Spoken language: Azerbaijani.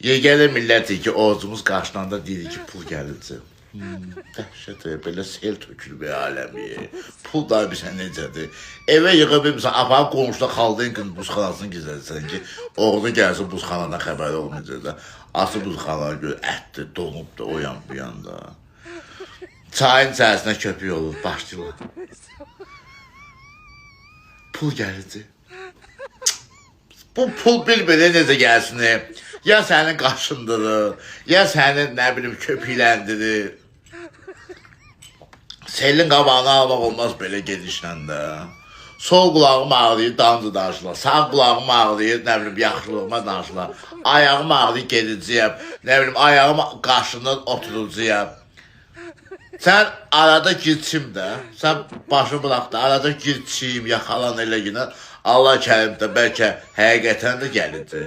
Yegəli millət ki, oğuzumuz qarşılanda deyirik ki, pul gəlirdi. Dəhşət, belə sel tökülür bir aləmi. Pul da bir şey necədir? Evə yığa bilmirsən, aparıb qonşuda xaldığın gün buzxanasını gizlədirsən ki, oğlu gəlsin buzxanadan xəbəri olmayacaq da. Ası buzxanaya görə ətdir, donubdur, o yan bu yanda. Çayın içərisinə köpük olur, başlayırlar. Pul gəlirdi. Bu pul bir-birə necə gəlsin? Ya sənin qaşındırır, ya sənin, nə bilim, köpükləndirir. Selin qabağını almaq olmaz belə gedişlə də. Sol qulağım ağrıyır, damcı danışırlar. Sağ qulağım ağrıyır, nə bilim, yaxşılığıma danışırlar. Ayağım ağrıyır, gedəcəyəm. Nə bilim, ayağım qaşından oturacağım. Sən arada girçim də, sən başı bıraq da, arada girçim, yaxalan elə günə. Allah kərimdə bəlkə həqiqətən də gəlirdi.